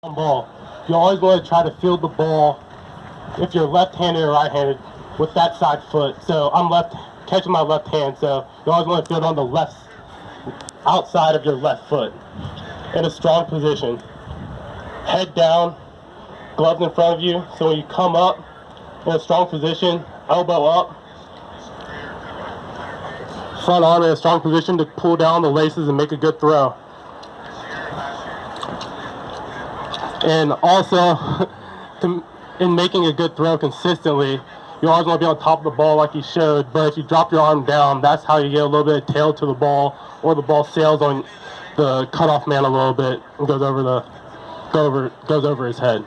ball. You always want to try to field the ball if you're left-handed or right-handed with that side foot. So I'm catching my left hand, so you always want to field on the left outside of your left foot in a strong position. Head down, gloves in front of you. So when you come up in a strong position, elbow up, front arm in a strong position to pull down the laces and make a good throw. And also, in making a good throw consistently, you always want to be on top of the ball like you showed, but if you drop your arm down, that's how you get a little bit of tail to the ball, or the ball sails on the cutoff man a little bit and goes over his head.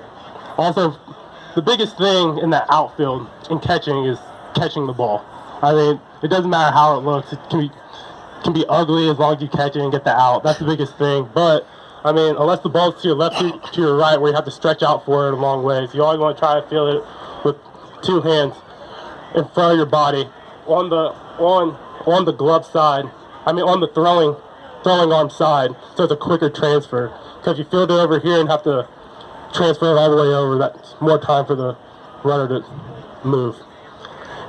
Also, the biggest thing in the outfield in catching is catching the ball. I mean, it doesn't matter how it looks. It can be ugly as long as you catch it and get the out. That's the biggest thing. But I mean, unless the ball's to your left, to your right, where you have to stretch out for it a long way. So you always want to try to feel it with two hands in front of your body on the glove side. I mean, on the throwing arm side, so it's a quicker transfer. Because if you field it over here and have to transfer it all the way over, that's more time for the runner to move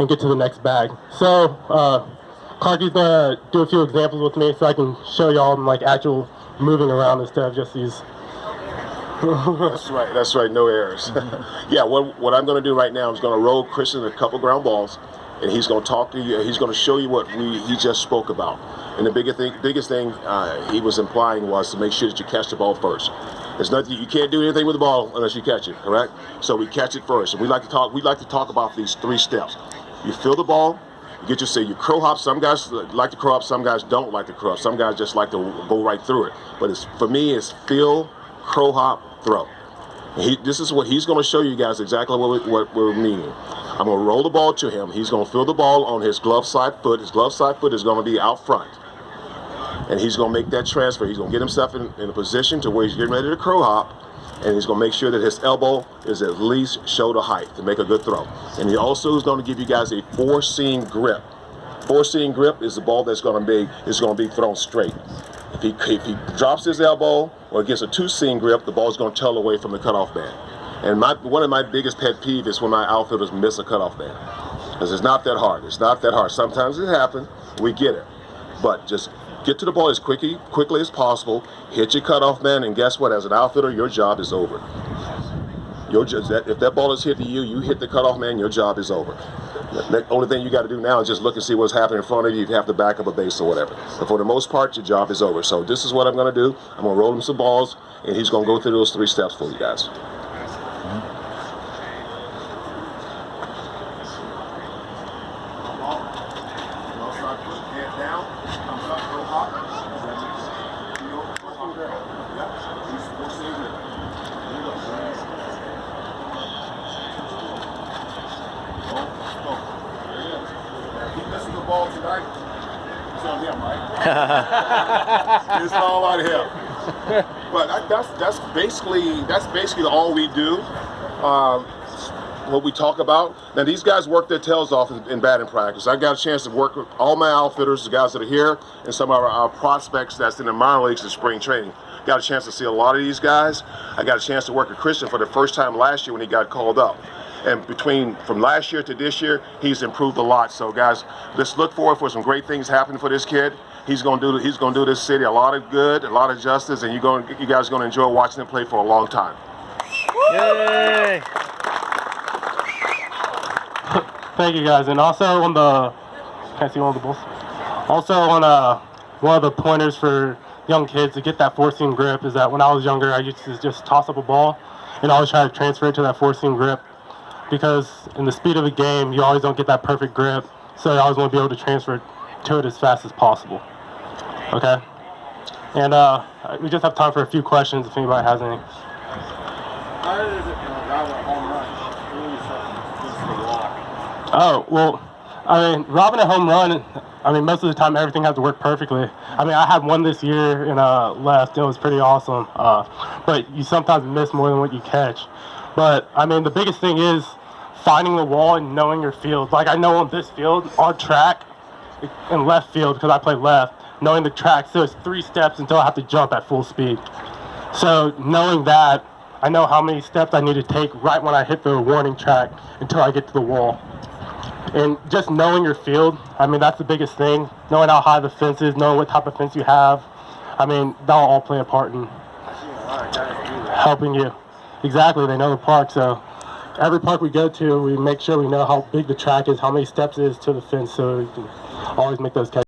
and get to the next bag. So Clarky's gonna do a few examples with me so I can show y'all like actual moving around instead of just these. That's right, no errors. Yeah, what I'm going to do right now is going to roll Christian a couple ground balls, and he's going to talk to you. He's going to show you what he just spoke about. And the biggest thing he was implying was to make sure that you catch the ball first. There's nothing, you can't do anything with the ball unless you catch it, correct? So we catch it first. And we like to talk about these 3 steps. You feel the ball. You crow hop. Some guys like to crow hop. Some guys don't like to crow hop. Some guys just like to go right through it. But for me, it's feel, crow hop, throw. This is what he's going to show you guys exactly what we're meaning. I'm going to roll the ball to him. He's going to feel the ball on his glove side foot. His glove side foot is going to be out front. And he's going to make that transfer. He's going to get himself in a position to where he's getting ready to crow hop. And he's going to make sure that his elbow is at least shoulder height to make a good throw. And he also is going to give you guys a 4-seam grip. 4-seam grip is the ball that's going to be thrown straight. If he drops his elbow or gets a 2-seam grip, the ball's going to tail away from the cutoff man. And one of my biggest pet peeves is when my outfielders miss a cutoff man. Because it's not that hard. It's not that hard. Sometimes it happens. We get it. But just get to the ball as quickly as possible, hit your cutoff man, and guess what? As an outfielder, your job is over. If that ball is hit to you, you hit the cutoff man, your job is over. The only thing you got to do now is just look and see what's happening in front of you. You have to back up a base or whatever. But for the most part, your job is over. So this is what I'm going to do. I'm going to roll him some balls, and he's going to go through those 3 steps for you guys. It's all out of him. But that's basically all we do. What we talk about. Now these guys work their tails off in batting practice. I got a chance to work with all my outfitters, the guys that are here, and some of our prospects that's in the minor leagues in spring training. Got a chance to see a lot of these guys. I got a chance to work with Christian for the first time last year when he got called up. And from last year to this year, he's improved a lot. So guys, let's look forward for some great things happening for this kid. He's going to do this city a lot of good, a lot of justice, and you guys are going to enjoy watching him play for a long time. Yay! Thank you guys. And also on can't see one of the balls. Also on one of the pointers for young kids to get that 4-seam grip is that when I was younger, I used to just toss up a ball and always try to transfer it to that 4-seam grip. Because in the speed of the game, you always don't get that perfect grip, so you always want to be able to transfer to it as fast as possible. Okay? And we just have time for a few questions if anybody has any. Oh, well, I mean, robbing a home run, I mean, most of the time everything has to work perfectly. I mean, I had one this year in left. It was pretty awesome. But you sometimes miss more than what you catch. But, I mean, the biggest thing is finding the wall and knowing your field. Like, I know on this field, on track, in left field, because I play left, knowing the track, so it's 3 steps until I have to jump at full speed. So knowing that, I know how many steps I need to take right when I hit the warning track until I get to the wall. And just knowing your field, I mean, that's the biggest thing. Knowing how high the fence is, knowing what type of fence you have. I mean, that'll all play a part in helping you. Exactly, they know the park, so every park we go to, we make sure we know how big the track is, how many steps it is to the fence, so we can always make those catches.